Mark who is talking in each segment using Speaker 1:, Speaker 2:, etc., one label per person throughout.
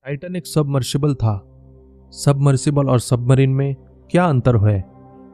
Speaker 1: Titan एक submersible था। Submersible और सबमरीन में क्या अंतर है?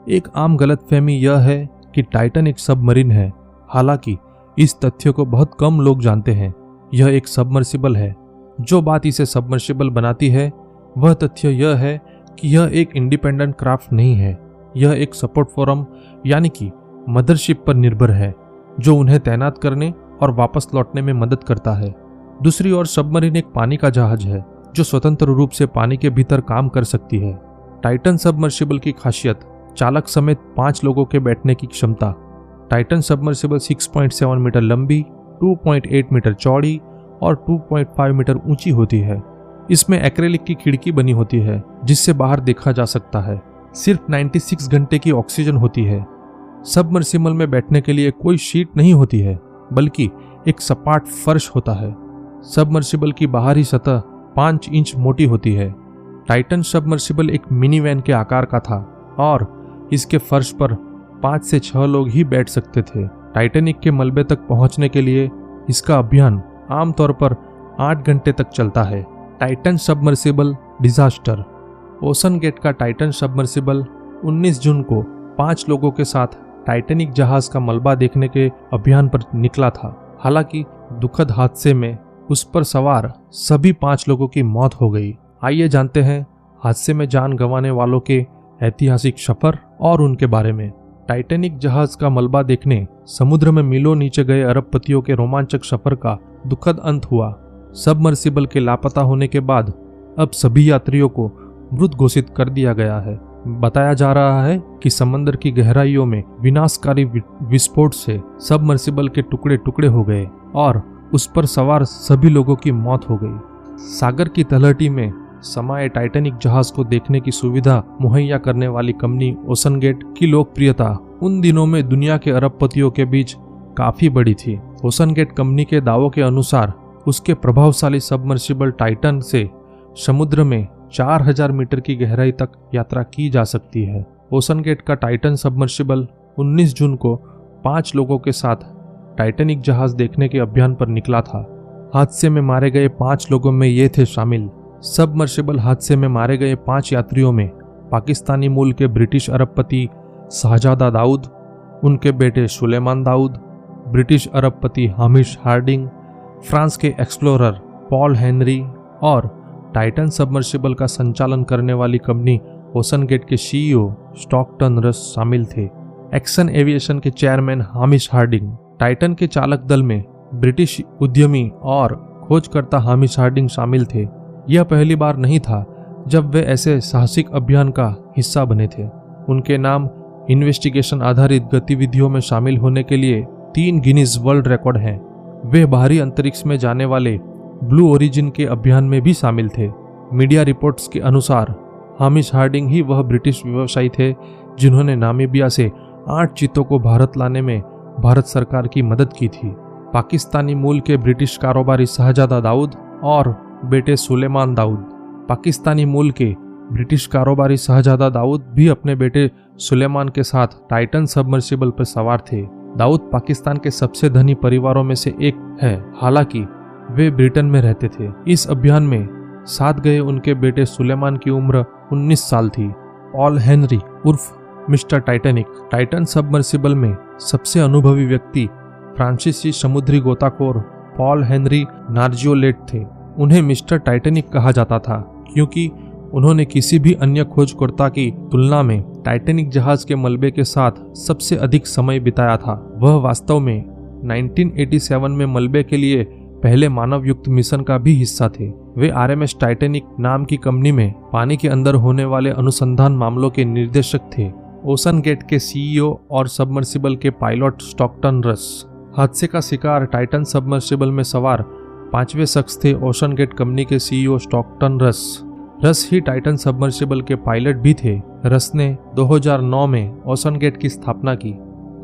Speaker 1: एक आम गलतफहमी यह है कि टाइटन एक सबमरीन है। हालांकि इस तथ्य को बहुत कम लोग जानते हैं। यह एक सबमर्सिबल है। जो बात इसे सबमर्सिबल बनाती है वह तथ्य यह है कि यह एक इंडिपेंडेंट क्राफ्ट नहीं है। यह एक सपोर्ट फोरम यानी कि मदरशिप पर निर्भर है, जो उन्हें तैनात करने और वापस लौटने में मदद करता है। दूसरी ओर सबमरीन एक पानी का जहाज है जो स्वतंत्र रूप से पानी के भीतर काम कर सकती है। टाइटन सबमर्सिबल की खासियत चालक समेत 5 लोगों के बैठने की क्षमता। टाइटन सबमर्सिबल 6.7 मीटर लंबी, 2.8 मीटर चौड़ी और 2.5 मीटर ऊंची होती है। इसमें एक्रेलिक की खिड़की बनी होती है जिससे बाहर देखा जा सकता है। सिर्फ 96 घंटे की ऑक्सीजन होती है। सबमर्सिबल में बैठने के लिए कोई शीट नहीं होती है, बल्कि एक सपाट फर्श होता है। सबमर्सिबल की बाहरी सतह 5 इंच मोटी होती है। टाइटन सबमर्सिबल एक मिनी वैन के आकार का था और इसके फर्श पर 5 से 6 लोग ही बैठ सकते थे। टाइटैनिक के मलबे तक पहुंचने के लिए इसका अभियान आमतौर पर 8 घंटे तक चलता है। Titan submersible disaster. Ocean gate का टाइटन सबमर्सिबल 19 जून को 5 लोगों के साथ टाइटैनिक जहाज का मलबा देखने के अभियान पर निकला था। हालांकि दुखद हादसे में उस पर सवार सभी 5 लोगों की मौत हो गई। आइए जानते हैं हादसे में जान गंवाने वालों के ऐतिहासिक सफर और उनके बारे में। टाइटैनिक जहाज का मलबा देखने समुद्र में मीलों नीचे गए अरबपतियों के रोमांचक सफर का दुखद अंत हुआ। सबमर्सिबल के लापता होने के बाद अब सभी यात्रियों को मृत घोषित कर दिया गया है। बताया जा रहा है कि समंदर की गहराइयों में विनाशकारी विस्फोट से सबमर्सिबल के टुकड़े टुकड़े हो गए और उस पर सवार सभी लोगों की मौत हो गई। सागर की तलहटी में समाये टाइटैनिक जहाज को देखने की सुविधा मुहैया करने वाली कंपनी ओशन गेट की लोकप्रियता उन दिनों में दुनिया के अरबपतियों के बीच काफी बड़ी थी। ओशन गेट कंपनी के दावों के अनुसार उसके प्रभावशाली सबमर्सिबल टाइटन से समुद्र में 4000 मीटर की गहराई तक यात्रा की जा सकती है। ओशन गेट का टाइटन सबमर्सिबल 19 जून को 5 लोगों के साथ टाइटैनिक जहाज देखने के अभियान पर निकला था। हादसे में मारे गए 5 लोगों में ये थे शामिल। सबमर्सिबल हादसे में मारे गए 5 यात्रियों में पाकिस्तानी मूल के ब्रिटिश अरबपति शाहजादा दाऊद, उनके बेटे सुलेमान दाऊद, ब्रिटिश अरबपति हामिश हार्डिंग, फ्रांस के एक्सप्लोरर पॉल हेनरी और टाइटन सबमर्सिबल का संचालन करने वाली कंपनी ओशन गेट के सीईओ स्टॉकटन रस शामिल थे। एक्सन एविएशन के चेयरमैन हामिश हार्डिंग। टाइटन के चालक दल में ब्रिटिश उद्यमी और खोजकर्ता हामिश हार्डिंग शामिल थे। यह पहली बार नहीं था जब वे ऐसे साहसिक अभियान का हिस्सा बने थे। उनके नाम इन्वेस्टिगेशन आधारित गतिविधियों में शामिल होने के लिए 3 गिनीज वर्ल्ड रिकॉर्ड हैं। वे बाहरी अंतरिक्ष में जाने वाले ब्लू ओरिजिन के अभियान में भी शामिल थे। मीडिया रिपोर्ट्स के अनुसार हामिश हार्डिंग ही वह ब्रिटिश व्यवसायी थे जिन्होंने नामीबिया से 8 चीतों को भारत लाने में भारत सरकार की मदद की थी। पाकिस्तानी मूल के ब्रिटिश कारोबारी शाहजादा दाऊद और बेटे सुलेमान दाऊद। पाकिस्तानी मूल के ब्रिटिश कारोबारी शाहजादा दाऊद भी अपने बेटे सुलेमान के साथ टाइटन सबमर्सिबल पर सवार थे। दाऊद पाकिस्तान के सबसे धनी परिवारों में से एक है, हालांकि वे ब्रिटेन में रहते थे। इस अभियान में साथ गए उनके बेटे सुलेमान की उम्र 19 साल थी। पॉल हेनरी उर्फ मिस्टर टाइटैनिक। टाइटन सबमर्सिबल में सबसे अनुभवी व्यक्ति फ्रांसीसी समुद्री गोताखोर पॉल हेनरी नार्जियोलेट थे। उन्हें मिस्टर टाइटैनिक कहा जाता था क्योंकि उन्होंने किसी भी अन्य खोजकर्ता की तुलना में टाइटैनिक जहाज के मलबे के साथ सबसे अधिक समय बिताया था। वह वास्तव में 1987 में मलबे के लिए पहले मानव युक्त मिशन का भी हिस्सा थे। वे आरएमएस टाइटैनिक नाम की कंपनी में पानी के अंदर होने वाले अनुसंधान मामलों के निर्देशक थे। ओशन गेट के सीईओ और सबमर्सिबल के पायलट स्टॉकटन रस। हादसे का शिकार टाइटन सबमर्सिबल में सवार 5वें शख्स थे ओशन गेट कंपनी के सीईओ स्टॉकटन रस। रस ही टाइटन सबमर्सिबल के पायलट भी थे। रस ने 2009 में ओशन गेट की स्थापना की।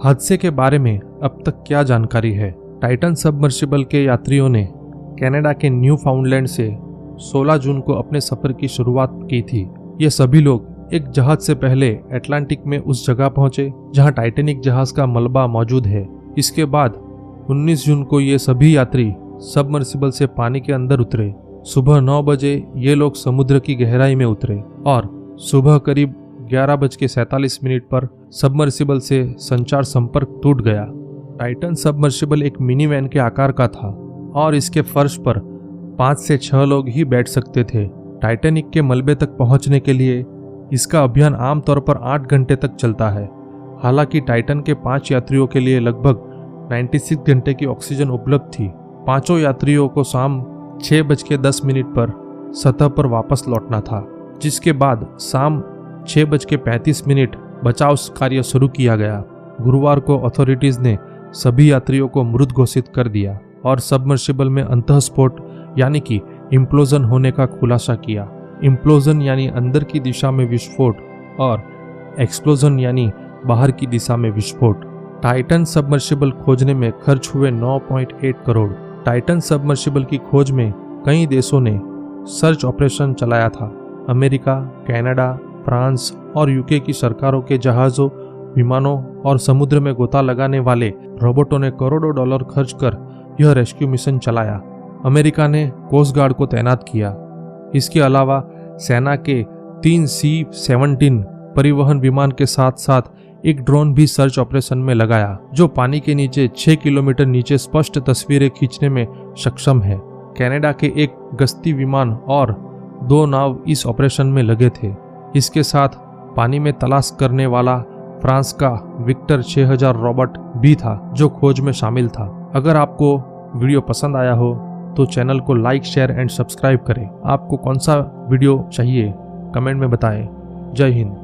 Speaker 1: हादसे के बारे में अब तक क्या जानकारी है? टाइटन सबमर्सिबल के यात्रियों ने कनाडा के न्यू फाउंडलैंड से 16 जून को अपने सफर की शुरुआत की थी। ये सभी लोग एक जहाज से पहले अटलांटिक में उस जगह पहुंचे जहां टाइटैनिक जहाज का मलबा मौजूद है। इसके बाद 19 जून को ये सभी यात्री सबमर्सिबल से पानी के अंदर उतरे। सुबह 9 बजे ये लोग समुद्र की गहराई में उतरे और सुबह करीब 11:47 पर सबमर्सिबल से संचार संपर्क टूट गया। टाइटन सबमर्सिबल एक मिनी वैन के आकार का था और इसके फर्श पर 5 से 6 लोग ही बैठ सकते थे। टाइटैनिक के मलबे तक पहुंचने के लिए इसका अभियान आमतौर पर 8 घंटे तक चलता है। हालांकि टाइटन के 5 यात्रियों के लिए लगभग 96 घंटे की ऑक्सीजन उपलब्ध थी। पांचों यात्रियों को शाम 6:10 पर सतह पर वापस लौटना था, जिसके बाद शाम 6:35 बचाव कार्य शुरू किया गया। गुरुवार को अथॉरिटीज ने सभी यात्रियों को मृत घोषित कर दिया और सबमर्सिबल में अंतःस्फोट यानी कि इम्प्लोजन होने का खुलासा किया। इम्प्लोजन यानी अंदर की दिशा में विस्फोट और एक्सप्लोजन यानी बाहर की दिशा में विस्फोट। टाइटन सबमर्सिबल खोजने में खर्च हुए 9.8 करोड़। टाइटन सबमर्सिबल की खोज में कई देशों ने सर्च ऑपरेशन चलाया था। अमेरिका, कनाडा, फ्रांस और यूके की सरकारों के जहाजों, विमानों और समुद्र में गोता लगाने वाले रोबोटों ने करोड़ों डॉलर खर्च कर यह रेस्क्यू मिशन चलाया। अमेरिका ने कोस्ट गार्ड को तैनात किया। इसके अलावा सेना के 3 C-17 परिवहन विमान के साथ साथ एक ड्रोन भी सर्च ऑपरेशन में लगाया, जो पानी के नीचे 6 किलोमीटर नीचे स्पष्ट तस्वीरें खींचने में सक्षम है। कनाडा के एक गश्ती विमान और 2 नाव इस ऑपरेशन में लगे थे। इसके साथ पानी में तलाश करने वाला फ्रांस का विक्टर 6000 रोबोट भी था, जो खोज में शामिल था। अगर आपको वीडियो पसंद आया हो तो चैनल को लाइक, शेयर एंड सब्सक्राइब करें। आपको कौन सा वीडियो चाहिए कमेंट में बताएं। जय हिंद।